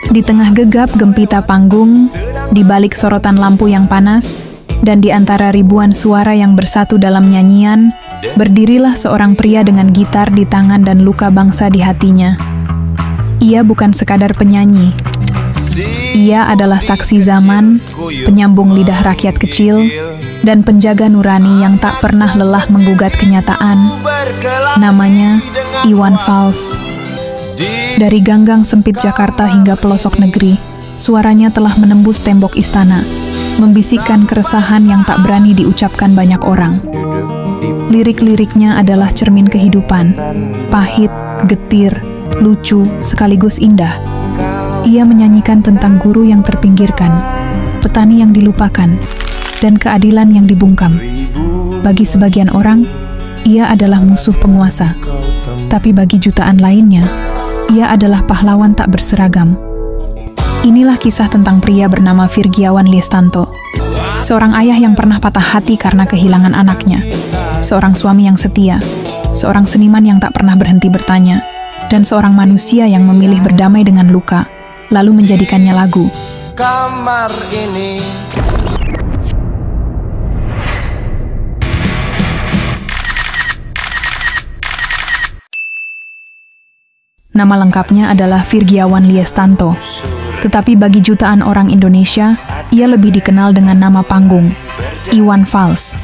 Di tengah gegap gempita panggung, di balik sorotan lampu yang panas, dan di antara ribuan suara yang bersatu dalam nyanyian, berdirilah seorang pria dengan gitar di tangan dan luka bangsa di hatinya. Ia bukan sekadar penyanyi. Ia adalah saksi zaman, penyambung lidah rakyat kecil, dan penjaga nurani yang tak pernah lelah menggugat kenyataan. Namanya Iwan Fals. Dari ganggang sempit Jakarta hingga pelosok negeri, suaranya telah menembus tembok istana, membisikkan keresahan yang tak berani diucapkan banyak orang. Lirik-liriknya adalah cermin kehidupan, pahit, getir, lucu, sekaligus indah. Ia menyanyikan tentang guru yang terpinggirkan, petani yang dilupakan, dan keadilan yang dibungkam. Bagi sebagian orang, ia adalah musuh penguasa. Tapi bagi jutaan lainnya, ia adalah pahlawan tak berseragam. Inilah kisah tentang pria bernama Virgiawan Liestanto. Seorang ayah yang pernah patah hati karena kehilangan anaknya. Seorang suami yang setia. Seorang seniman yang tak pernah berhenti bertanya. Dan seorang manusia yang memilih berdamai dengan luka, lalu menjadikannya lagu. Kamar ini. Nama lengkapnya adalah Virgiawan Liestanto. Tetapi bagi jutaan orang Indonesia, ia lebih dikenal dengan nama panggung, Iwan Fals.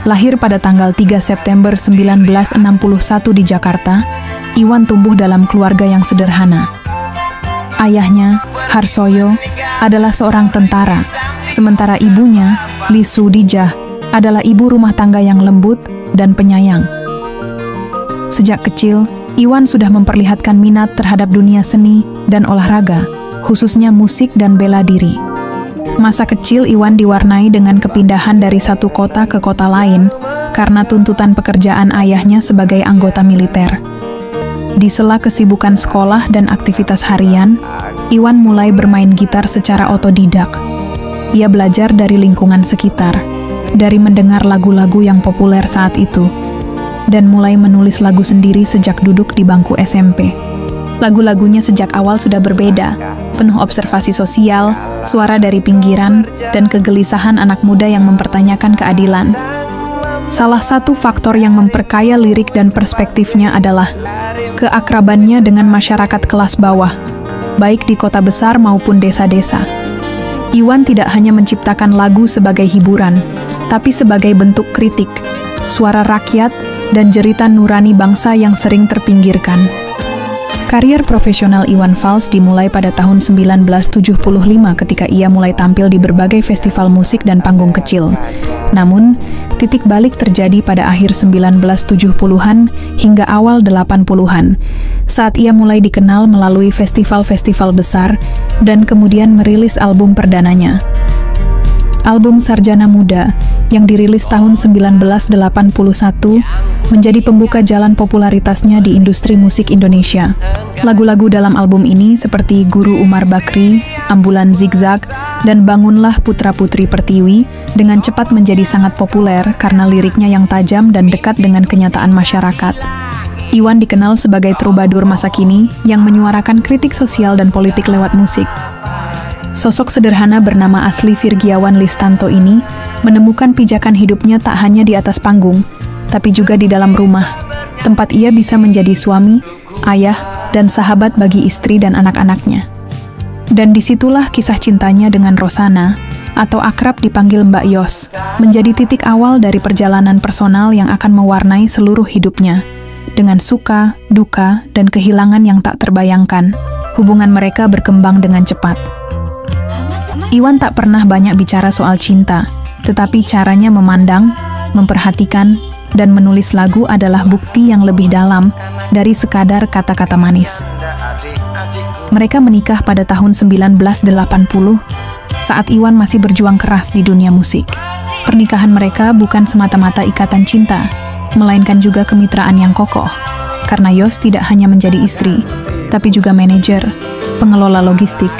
Lahir pada tanggal 3 September 1961 di Jakarta, Iwan tumbuh dalam keluarga yang sederhana. Ayahnya, Harsoyo, adalah seorang tentara, sementara ibunya, Li Sudijah, adalah ibu rumah tangga yang lembut dan penyayang. Sejak kecil, Iwan sudah memperlihatkan minat terhadap dunia seni dan olahraga, khususnya musik dan bela diri. Masa kecil Iwan diwarnai dengan kepindahan dari satu kota ke kota lain karena tuntutan pekerjaan ayahnya sebagai anggota militer. Di sela kesibukan sekolah dan aktivitas harian, Iwan mulai bermain gitar secara otodidak. Ia belajar dari lingkungan sekitar, dari mendengar lagu-lagu yang populer saat itu, dan mulai menulis lagu sendiri sejak duduk di bangku SMP. Lagu-lagunya sejak awal sudah berbeda, penuh observasi sosial, suara dari pinggiran, dan kegelisahan anak muda yang mempertanyakan keadilan. Salah satu faktor yang memperkaya lirik dan perspektifnya adalah keakrabannya dengan masyarakat kelas bawah, baik di kota besar maupun desa-desa. Iwan tidak hanya menciptakan lagu sebagai hiburan, tapi sebagai bentuk kritik, suara rakyat, dan jeritan nurani bangsa yang sering terpinggirkan. Karier profesional Iwan Fals dimulai pada tahun 1975 ketika ia mulai tampil di berbagai festival musik dan panggung kecil. Namun, titik balik terjadi pada akhir 1970-an hingga awal 80-an, saat ia mulai dikenal melalui festival-festival besar dan kemudian merilis album perdananya. Album Sarjana Muda yang dirilis tahun 1981 menjadi pembuka jalan popularitasnya di industri musik Indonesia. Lagu-lagu dalam album ini seperti Guru Umar Bakri, Ambulan Zigzag, dan Bangunlah Putra-Putri Pertiwi dengan cepat menjadi sangat populer karena liriknya yang tajam dan dekat dengan kenyataan masyarakat. Iwan dikenal sebagai troubadour masa kini yang menyuarakan kritik sosial dan politik lewat musik. Sosok sederhana bernama asli Virgiawan Liestanto ini menemukan pijakan hidupnya tak hanya di atas panggung, tapi juga di dalam rumah, tempat ia bisa menjadi suami, ayah, dan sahabat bagi istri dan anak-anaknya. Dan disitulah kisah cintanya dengan Rosana, atau akrab dipanggil Mbak Yos, menjadi titik awal dari perjalanan personal yang akan mewarnai seluruh hidupnya. Dengan suka, duka, dan kehilangan yang tak terbayangkan, hubungan mereka berkembang dengan cepat. Iwan tak pernah banyak bicara soal cinta, tetapi caranya memandang, memperhatikan, dan menulis lagu adalah bukti yang lebih dalam dari sekadar kata-kata manis. Mereka menikah pada tahun 1980 saat Iwan masih berjuang keras di dunia musik. Pernikahan mereka bukan semata-mata ikatan cinta, melainkan juga kemitraan yang kokoh, karena Yos tidak hanya menjadi istri, tapi juga manajer, pengelola logistik,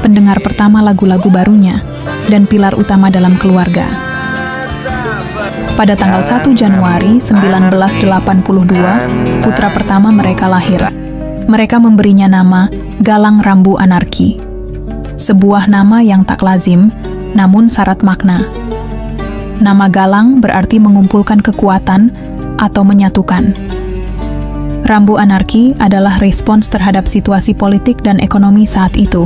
pendengar pertama lagu-lagu barunya, dan pilar utama dalam keluarga. Pada tanggal 1 Januari 1982, putra pertama mereka lahir. Mereka memberinya nama Galang Rambu Anarki. Sebuah nama yang tak lazim, namun syarat makna. Nama Galang berarti mengumpulkan kekuatan atau menyatukan. Rambu Anarki adalah respons terhadap situasi politik dan ekonomi saat itu,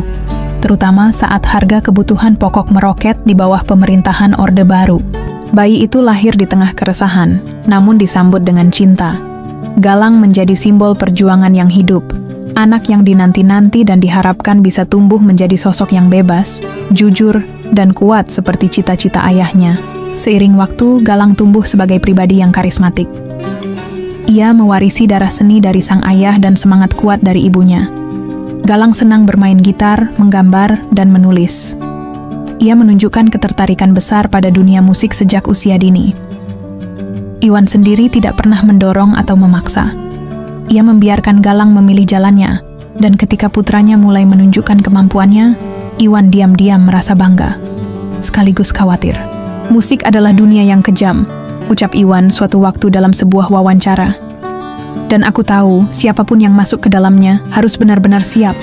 terutama saat harga kebutuhan pokok meroket di bawah pemerintahan Orde Baru. Bayi itu lahir di tengah keresahan, namun disambut dengan cinta. Galang menjadi simbol perjuangan yang hidup, anak yang dinanti-nanti dan diharapkan bisa tumbuh menjadi sosok yang bebas, jujur, dan kuat seperti cita-cita ayahnya. Seiring waktu, Galang tumbuh sebagai pribadi yang karismatik. Ia mewarisi darah seni dari sang ayah dan semangat kuat dari ibunya. Galang senang bermain gitar, menggambar, dan menulis. Ia menunjukkan ketertarikan besar pada dunia musik sejak usia dini. Iwan sendiri tidak pernah mendorong atau memaksa. Ia membiarkan Galang memilih jalannya, dan ketika putranya mulai menunjukkan kemampuannya, Iwan diam-diam merasa bangga, sekaligus khawatir. Musik adalah dunia yang kejam, ucap Iwan suatu waktu dalam sebuah wawancara. Dan aku tahu, siapapun yang masuk ke dalamnya harus benar-benar siap,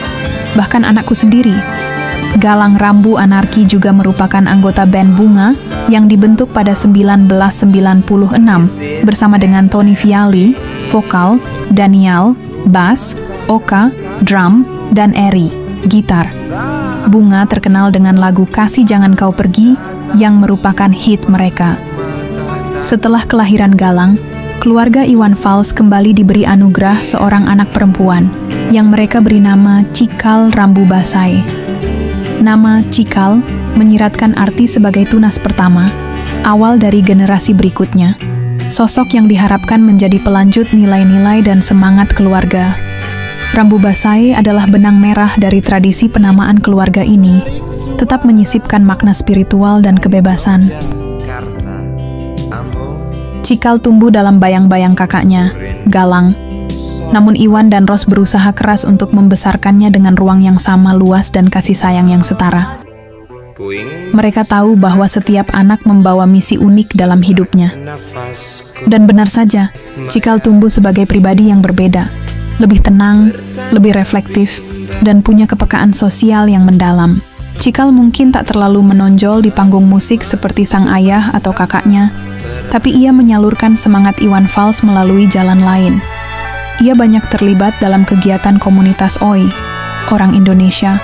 bahkan anakku sendiri. Galang Rambu Anarki juga merupakan anggota band Bunga yang dibentuk pada 1996 bersama dengan Tony Vialli, vokal, Daniel, bass, Oka, drum, dan Eri, gitar. Bunga terkenal dengan lagu Kasih Jangan Kau Pergi yang merupakan hit mereka. Setelah kelahiran Galang, keluarga Iwan Fals kembali diberi anugerah seorang anak perempuan yang mereka beri nama Cikal Rambu Basai. Nama Cikal menyiratkan arti sebagai tunas pertama, awal dari generasi berikutnya. Sosok yang diharapkan menjadi pelanjut nilai-nilai dan semangat keluarga. Rambu Basai adalah benang merah dari tradisi penamaan keluarga ini, tetap menyisipkan makna spiritual dan kebebasan. Cikal tumbuh dalam bayang-bayang kakaknya, Galang. Namun Iwan dan Ros berusaha keras untuk membesarkannya dengan ruang yang sama luas dan kasih sayang yang setara. Mereka tahu bahwa setiap anak membawa misi unik dalam hidupnya. Dan benar saja, Cikal tumbuh sebagai pribadi yang berbeda, lebih tenang, lebih reflektif, dan punya kepekaan sosial yang mendalam. Cikal mungkin tak terlalu menonjol di panggung musik seperti sang ayah atau kakaknya, tapi ia menyalurkan semangat Iwan Fals melalui jalan lain. Ia banyak terlibat dalam kegiatan komunitas OI, Orang Indonesia,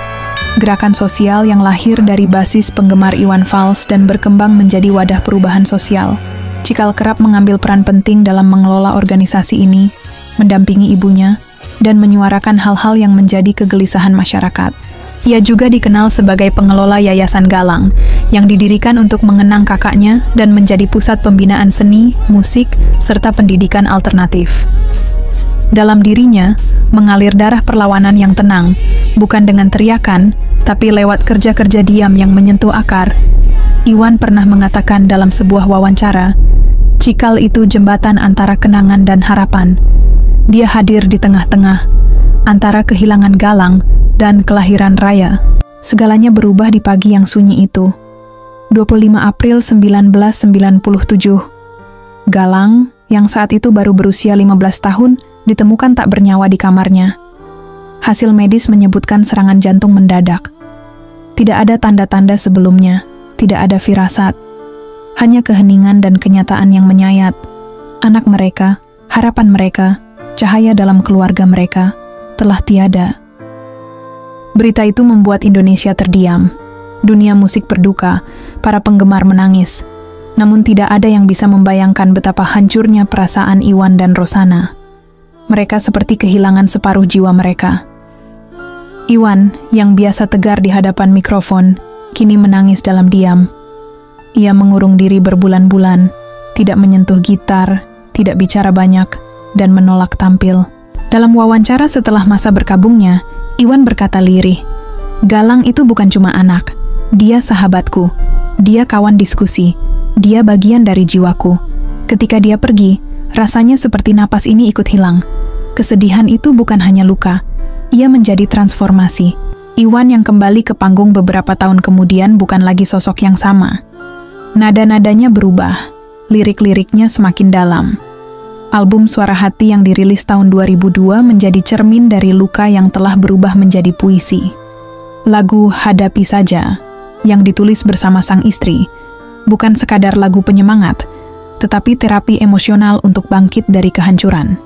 gerakan sosial yang lahir dari basis penggemar Iwan Fals dan berkembang menjadi wadah perubahan sosial. Cikal kerap mengambil peran penting dalam mengelola organisasi ini, mendampingi ibunya, dan menyuarakan hal-hal yang menjadi kegelisahan masyarakat. Ia juga dikenal sebagai pengelola Yayasan Galang, yang didirikan untuk mengenang kakaknya dan menjadi pusat pembinaan seni, musik, serta pendidikan alternatif. Dalam dirinya, mengalir darah perlawanan yang tenang, bukan dengan teriakan, tapi lewat kerja-kerja diam yang menyentuh akar. Iwan pernah mengatakan dalam sebuah wawancara, Cikal itu jembatan antara kenangan dan harapan. Dia hadir di tengah-tengah, antara kehilangan Galang dan kelahiran Raya. Segalanya berubah di pagi yang sunyi itu. 25 April 1997. Galang, yang saat itu baru berusia 15 tahun, ditemukan tak bernyawa di kamarnya. Hasil medis menyebutkan serangan jantung mendadak. Tidak ada tanda-tanda sebelumnya, tidak ada firasat. Hanya keheningan dan kenyataan yang menyayat. Anak mereka, harapan mereka, cahaya dalam keluarga mereka, telah tiada. Berita itu membuat Indonesia terdiam. Dunia musik berduka, para penggemar menangis. Namun tidak ada yang bisa membayangkan betapa hancurnya perasaan Iwan dan Rosana. Mereka seperti kehilangan separuh jiwa mereka. Iwan, yang biasa tegar di hadapan mikrofon, kini menangis dalam diam. Ia mengurung diri berbulan-bulan, tidak menyentuh gitar, tidak bicara banyak, dan menolak tampil. Dalam wawancara setelah masa berkabungnya, Iwan berkata lirih, "Galang itu bukan cuma anak, dia sahabatku, dia kawan diskusi, dia bagian dari jiwaku. Ketika dia pergi, rasanya seperti napas ini ikut hilang. Kesedihan itu bukan hanya luka, ia menjadi transformasi." Iwan yang kembali ke panggung beberapa tahun kemudian bukan lagi sosok yang sama. Nada-nadanya berubah, lirik-liriknya semakin dalam. Album Suara Hati yang dirilis tahun 2002 menjadi cermin dari luka yang telah berubah menjadi puisi. Lagu Hadapi Saja, yang ditulis bersama sang istri, bukan sekadar lagu penyemangat, tetapi terapi emosional untuk bangkit dari kehancuran.